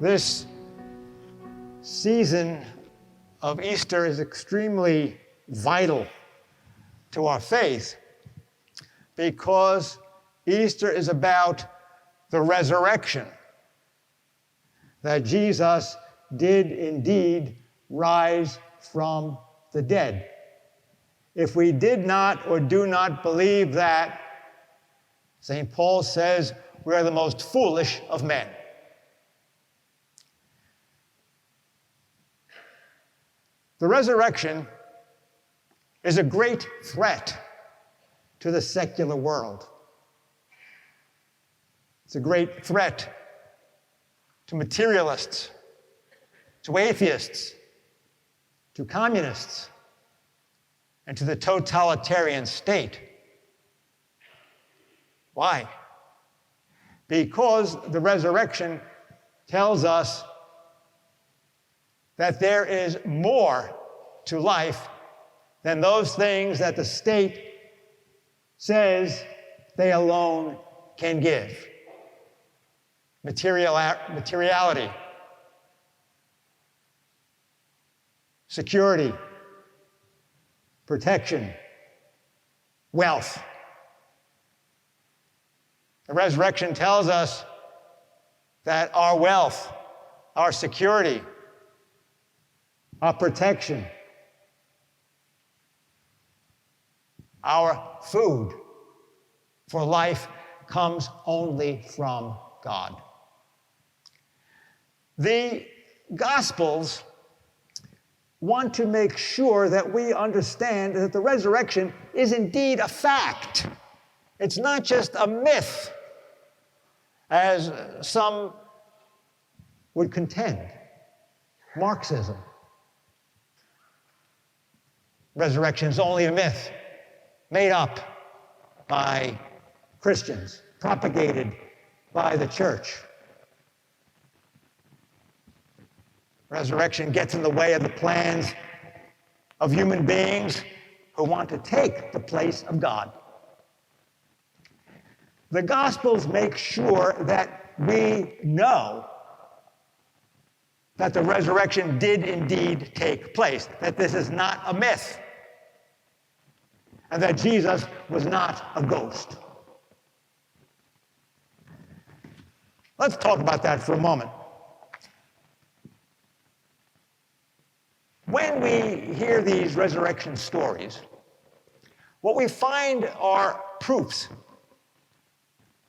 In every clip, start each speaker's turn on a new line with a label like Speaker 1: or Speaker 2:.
Speaker 1: This season of Easter is extremely vital to our faith because Easter is about the resurrection, that Jesus did indeed rise from the dead. If we did not or do not believe that, St. Paul says we are the most foolish of men. The resurrection is a great threat to the secular world. It's a great threat to materialists, to atheists, to communists, and to the totalitarian state. Why? Because the resurrection tells us that there is more to life than those things that the state says they alone can give. Materiality, security, protection, wealth. The resurrection tells us that our wealth, our security, our protection, our food for life comes only from God. The Gospels want to make sure that we understand that the resurrection is indeed a fact. It's not just a myth, as some would contend. Marxism. Resurrection is only a myth, made up by Christians, propagated by the church. Resurrection gets in the way of the plans of human beings who want to take the place of God. The Gospels make sure that we know that the resurrection did indeed take place, that this is not a myth, and that Jesus was not a ghost. Let's talk about that for a moment. When we hear these resurrection stories, what we find are proofs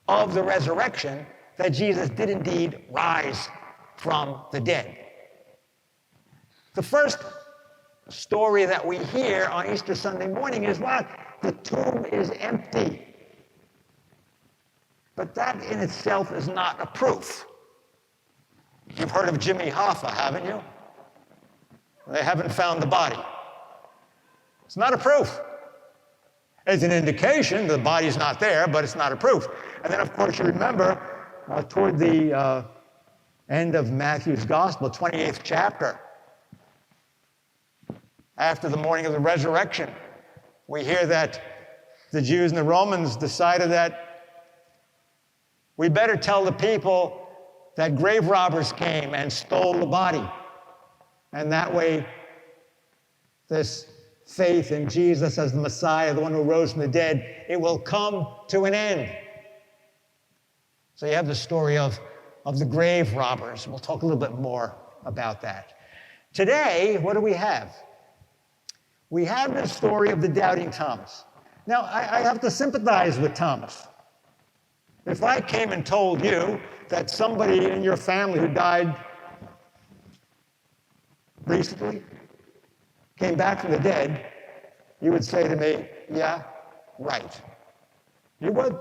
Speaker 1: of the resurrection that Jesus did indeed rise from the dead. The first story that we hear on Easter Sunday morning is what? The tomb is empty. But that in itself is not a proof. You've heard of Jimmy Hoffa, haven't you? They haven't found the body. It's not a proof. It's an indication the body's not there, but it's not a proof. And then, of course, you remember toward the end of Matthew's Gospel, 28th chapter, after the morning of the resurrection, we hear that the Jews and the Romans decided that we better tell the people that grave robbers came and stole the body. And that way, this faith in Jesus as the Messiah, the one who rose from the dead, it will come to an end. So you have the story of the grave robbers. We'll talk a little bit more about that. Today, what do we have? We have the story of the doubting Thomas. Now, I have to sympathize with Thomas. If I came and told you that somebody in your family who died recently came back from the dead, you would say to me, yeah, right. You would.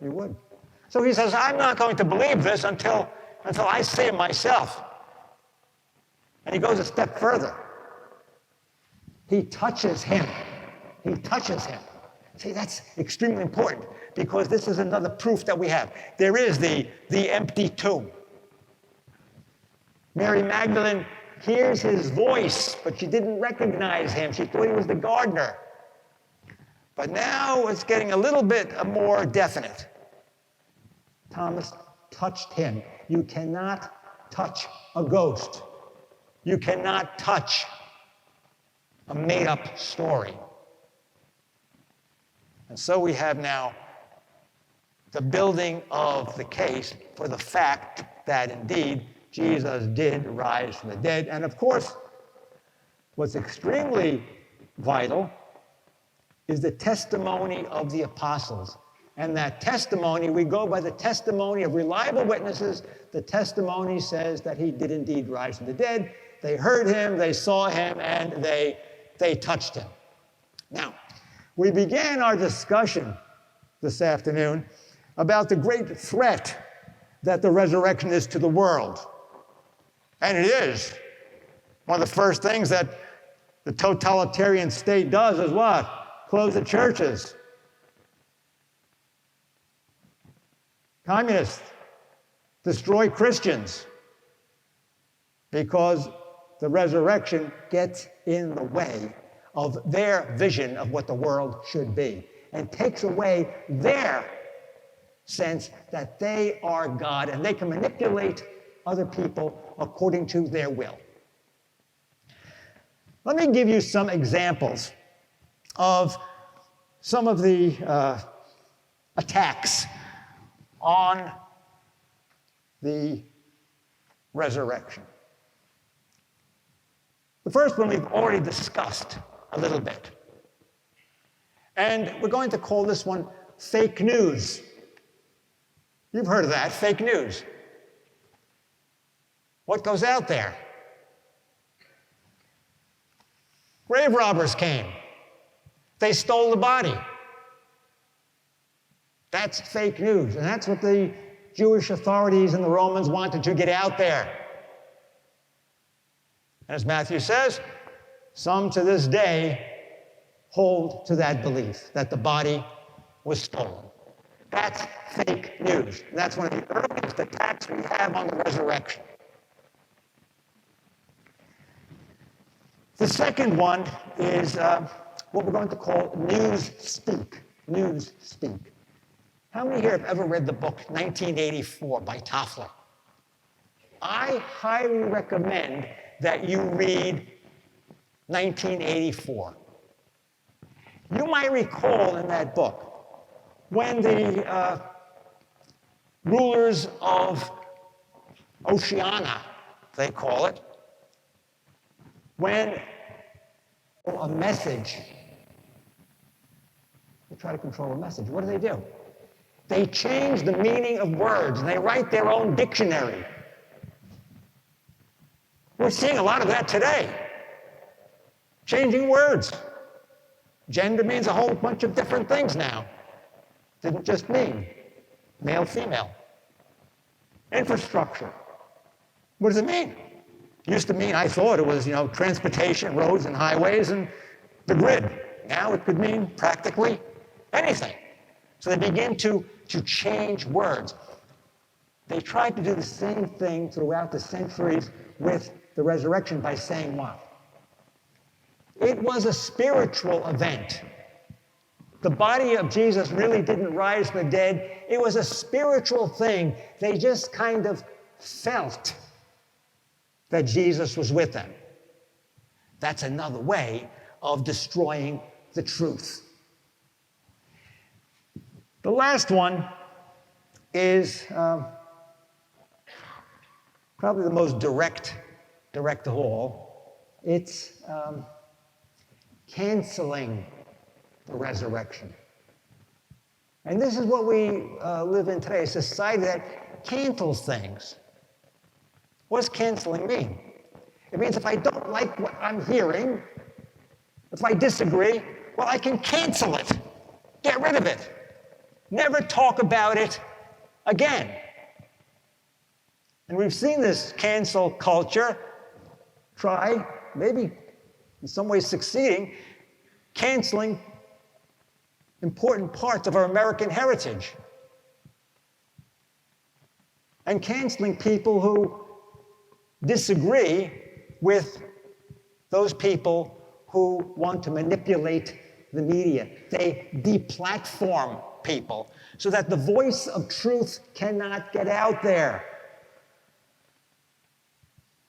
Speaker 1: You would. So he says, I'm not going to believe this until I see it myself. And he goes a step further. He touches him. He touches him. See, that's extremely important because this is another proof that we have. There is the empty tomb. Mary Magdalene hears his voice, but she didn't recognize him. She thought he was the gardener. But now it's getting a little bit more definite. Thomas touched him. You cannot touch a ghost. You cannot touch a made-up story. And so we have now the building of the case for the fact that indeed Jesus did rise from the dead. And of course, what's extremely vital is the testimony of the apostles. And that testimony, we go by the testimony of reliable witnesses. The testimony says that he did indeed rise from the dead. They heard him, they saw him, and they touched him. Now, we began our discussion this afternoon about the great threat that the resurrection is to the world. And it is. One of the first things that the totalitarian state does is what? Close the churches. Communists destroy Christians because the resurrection gets in the way of their vision of what the world should be and takes away their sense that they are God and they can manipulate other people according to their will. Let me give you some examples of some of the attacks on the resurrection. The first one we've already discussed a little bit. And we're going to call this one fake news. You've heard of that, fake news. What goes out there? Grave robbers came. They stole the body. That's fake news, and that's what the Jewish authorities and the Romans wanted to get out there. As Matthew says, some to this day hold to that belief, that the body was stolen. That's fake news. And that's one of the earliest attacks we have on the resurrection. The second one is what we're going to call news speak. News speak. How many here have ever read the book 1984 by Toffler? I highly recommend that you read 1984. You might recall in that book when the rulers of Oceania, they call it, when a message, they try to control a message, what do? They change the meaning of words, and they write their own dictionary. We're seeing a lot of that today. Changing words. Gender means a whole bunch of different things now. Didn't just mean male, female. Infrastructure. What does it mean? Used to mean, I thought it was, transportation, roads and highways and the grid. Now it could mean practically anything. So they begin to change words. They tried to do the same thing throughout the centuries with the resurrection by saying what? It was a spiritual event. The body of Jesus really didn't rise from the dead. It was a spiritual thing. They just kind of felt that Jesus was with them. That's another way of destroying the truth. The last one is probably the most direct of all. It's canceling the resurrection. And this is what we live in today, a society that cancels things. What does canceling mean? It means if I don't like what I'm hearing, if I disagree, well, I can cancel it. Get rid of it. Never talk about it again. And we've seen this cancel culture try, maybe in some ways succeeding, canceling important parts of our American heritage. And canceling people who disagree with those people who want to manipulate the media. They deplatform people so that the voice of truth cannot get out there.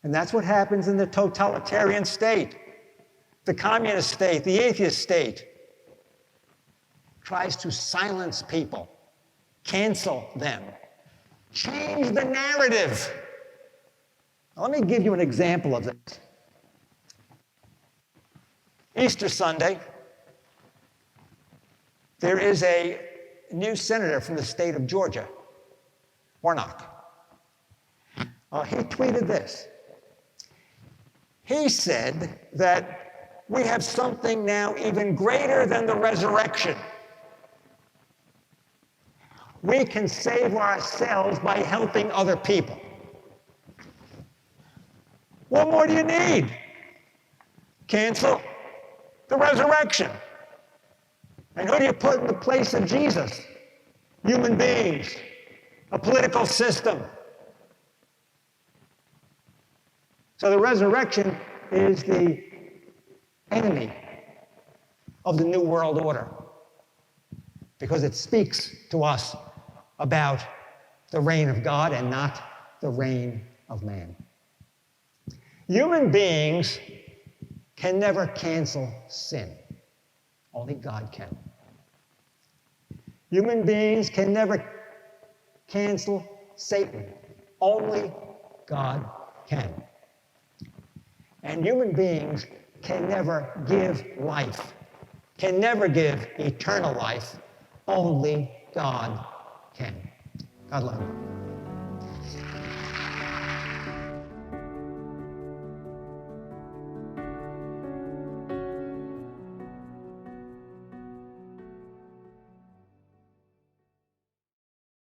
Speaker 1: And that's what happens in the totalitarian state. The communist state, the atheist state, tries to silence people, cancel them, change the narrative. Now, let me give you an example of this. Easter Sunday, there is a new senator from the state of Georgia, Warnock. He tweeted this. He said that we have something now even greater than the resurrection. We can save ourselves by helping other people. What more do you need? Cancel the resurrection. And who do you put in the place of Jesus? Human beings, a political system. So the resurrection is the enemy of the New World Order because it speaks to us about the reign of God and not the reign of man. Human beings can never cancel sin. Only God can. Human beings can never cancel Satan. Only God can. And human beings can never give life, can never give eternal life. Only God can. God love you.